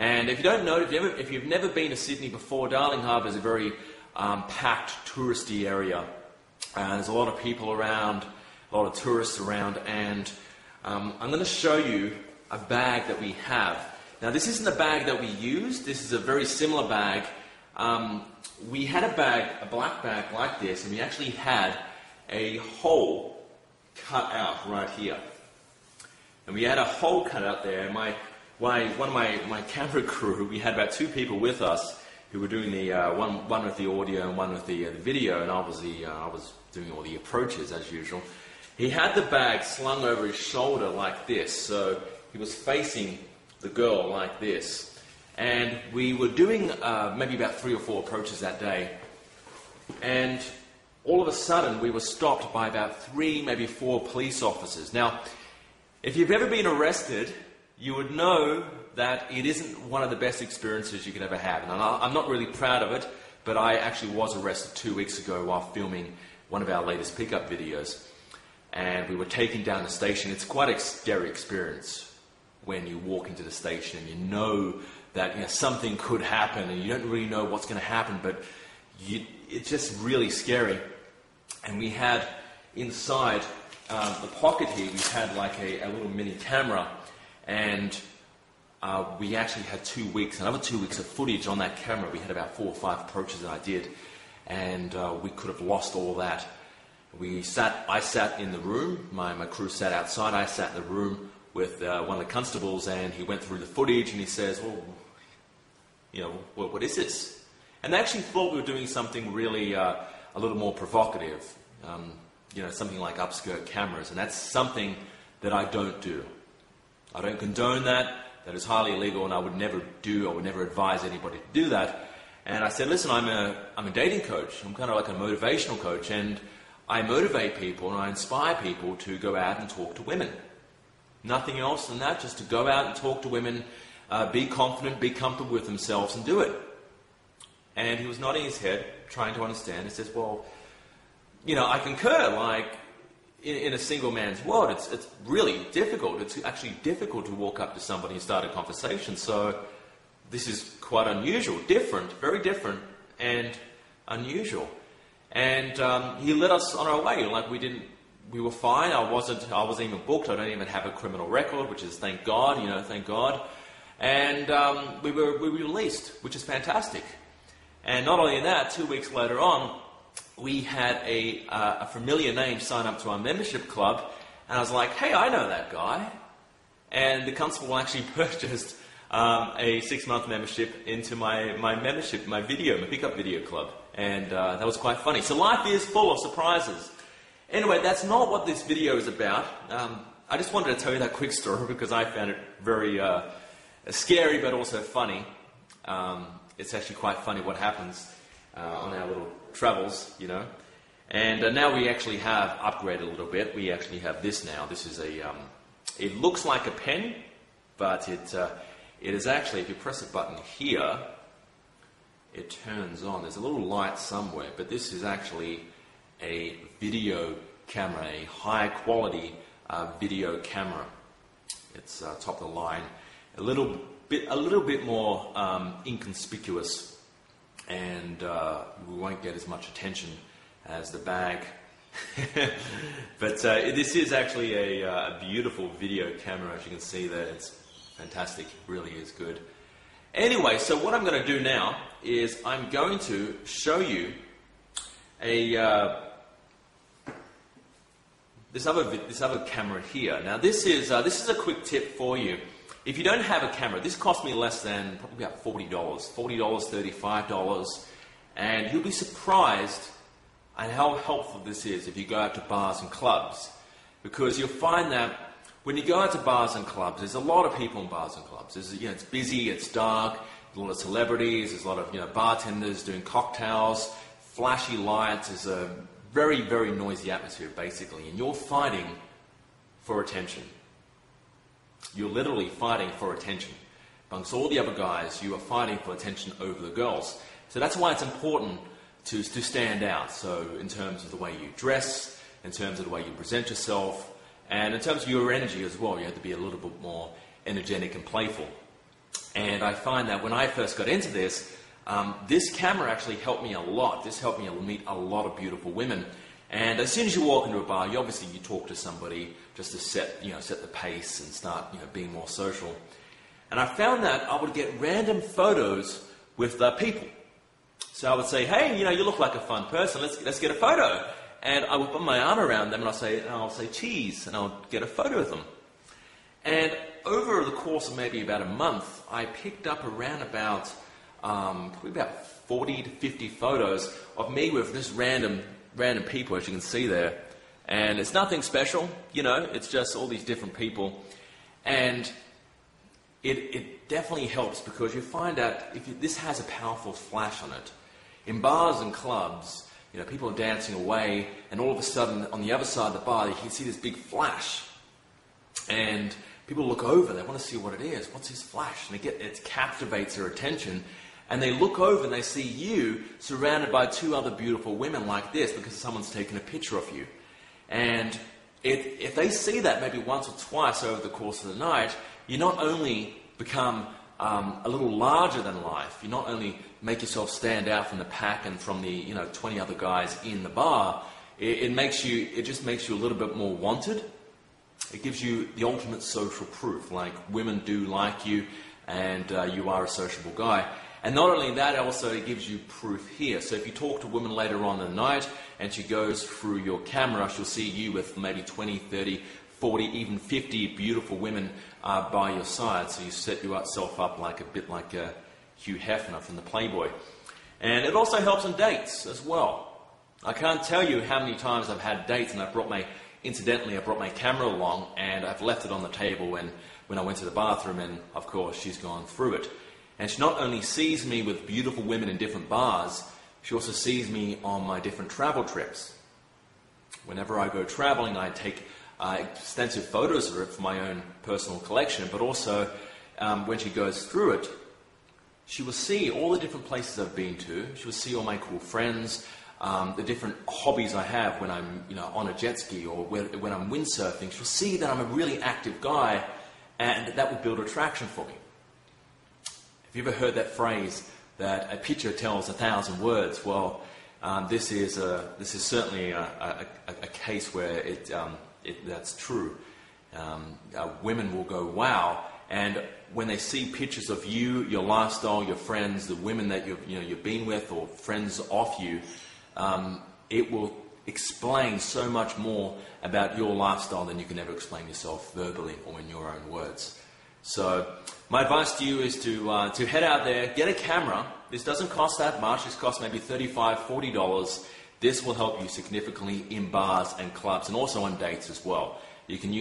And if you don't know, if you've never been to Sydney before, Darling Harbour is a very packed, touristy area. There's a lot of people around, a lot of tourists around, and I'm going to show you a bag that we have. Now, this isn't a bag that we use. This is a very similar bag. We had a bag, a black bag like this, and we actually had a hole cut out right here. And we had a hole cut out there, and one of my camera crew, we had about 2 people with us who were doing the one with the audio and one with the video, and I was doing all the approaches as usual. He had the bag slung over his shoulder like this, so he was facing the girl like this. And we were doing maybe about 3 or 4 approaches that day, and all of a sudden we were stopped by about 3, maybe 4 police officers. Now, if you've ever been arrested, you would know that it isn't one of the best experiences you could ever have. And I'm not really proud of it, but I actually was arrested 2 weeks ago while filming one of our latest pickup videos. And we were taken down the station. It's quite a scary experience when you walk into the station and you know that something could happen and you don't really know what's going to happen, but it's just really scary. And we had inside the pocket here, we had like a little mini camera, and we actually had 2 weeks, another 2 weeks of footage on that camera. We had about 4 or 5 approaches that I did, and we could have lost all that. I sat in the room, my crew sat outside, I sat in the room with one of the constables, and he went through the footage and he says, well, what is this? And they actually thought we were doing something really a little more provocative, something like upskirt cameras, and that's something that I don't do. I don't condone that. That is highly illegal, and I would never advise anybody to do that. And I said, listen, I'm a dating coach. I'm kind of like a motivational coach, and I motivate people and I inspire people to go out and talk to women. Nothing else than that, just to go out and talk to women, be confident, be comfortable with themselves, and do it. And he was nodding his head, trying to understand. He says, well, I concur, like, in a single man's world, it's really difficult. It's actually difficult to walk up to somebody and start a conversation. So this is quite unusual, different, very different, and unusual. And he led us on our way. Like, we were fine. I wasn't even booked. I don't even have a criminal record, which is thank God, thank God. And we were released, which is fantastic. And not only that, 2 weeks later on, we had a familiar name sign up to our membership club, and I was like, hey, I know that guy. And the constable actually purchased a 6-month membership into my membership, my pickup video club. And that was quite funny. So life is full of surprises. Anyway, that's not what this video is about. I just wanted to tell you that quick story because I found it very scary but also funny. It's actually quite funny what happens on our little travels, And now we actually have upgraded a little bit. We actually have this now. This is it looks like a pen, but it is actually, if you press a button here, it turns on. There's a little light somewhere, but this is actually a video camera, a high quality video camera. It's top of the line, a little bit more inconspicuous, and we won't get as much attention as the bag. But this is actually a beautiful video camera, as you can see there. It's fantastic, it really is good. Anyway, so what I'm going to do now is I'm going to show you this other camera here. Now this is a quick tip for you. If you don't have a camera, this cost me less than probably about $40, $35, and you'll be surprised at how helpful this is if you go out to bars and clubs, because you'll find that when you go out to bars and clubs, there's a lot of people in bars and clubs. It's busy, it's dark, there's a lot of celebrities, there's a lot of bartenders doing cocktails, flashy lights. There's a very, very noisy atmosphere, basically, and you're fighting for attention. You're literally fighting for attention. Amongst all the other guys, you are fighting for attention over the girls. So that's why it's important to stand out. So in terms of the way you dress, in terms of the way you present yourself, and in terms of your energy as well, you have to be a little bit more energetic and playful. And I find that when I first got into this, this camera actually helped me a lot. This helped me meet a lot of beautiful women. And as soon as you walk into a bar, you talk to somebody just to set the pace and start being more social. And I found that I would get random photos with people. So I would say, hey, you look like a fun person. Let's get a photo. And I would put my arm around them and I'll say cheese, and I'll get a photo with them. And over the course of maybe about a month, I picked up around about probably about 40 to 50 photos of me with this random people, as you can see there. And it's nothing special, it's just all these different people. And it definitely helps, because you find out this has a powerful flash on it. In bars and clubs, people are dancing away, and all of a sudden, on the other side of the bar, you can see this big flash. And people look over, they want to see what it is. What's this flash? And it captivates their attention. And they look over and they see you surrounded by two other beautiful women like this, because someone's taken a picture of you. And if they see that maybe once or twice over the course of the night, you not only become a little larger than life, you not only make yourself stand out from the pack and from the 20 other guys in the bar, it just makes you a little bit more wanted. It gives you the ultimate social proof, like women do like you, and you are a sociable guy. And not only that, also it gives you proof here. So if you talk to a woman later on in the night and she goes through your camera, she'll see you with maybe 20, 30, 40, even 50 beautiful women by your side. So you set yourself up a bit like Hugh Hefner from the Playboy. And it also helps on dates as well. I can't tell you how many times I've had dates and I brought my camera along, and I've left it on the table when I went to the bathroom, and of course she's gone through it. And she not only sees me with beautiful women in different bars, she also sees me on my different travel trips. Whenever I go traveling, I take extensive photos of it for my own personal collection, but also when she goes through it, she will see all the different places I've been to. She will see all my cool friends, the different hobbies I have when I'm on a jet ski, or when I'm windsurfing. She'll see that I'm a really active guy, and that will build attraction for me. Have you ever heard that phrase that a picture tells 1,000 words? Well, this is certainly a case where that's true. Women will go, wow, and when they see pictures of you, your lifestyle, your friends, the women that you've been with, or friends of you, it will explain so much more about your lifestyle than you can ever explain yourself verbally or in your own words. So my advice to you is to head out there, get a camera. This doesn't cost that much. This costs maybe $35, $40. This will help you significantly in bars and clubs, and also on dates as well. You can use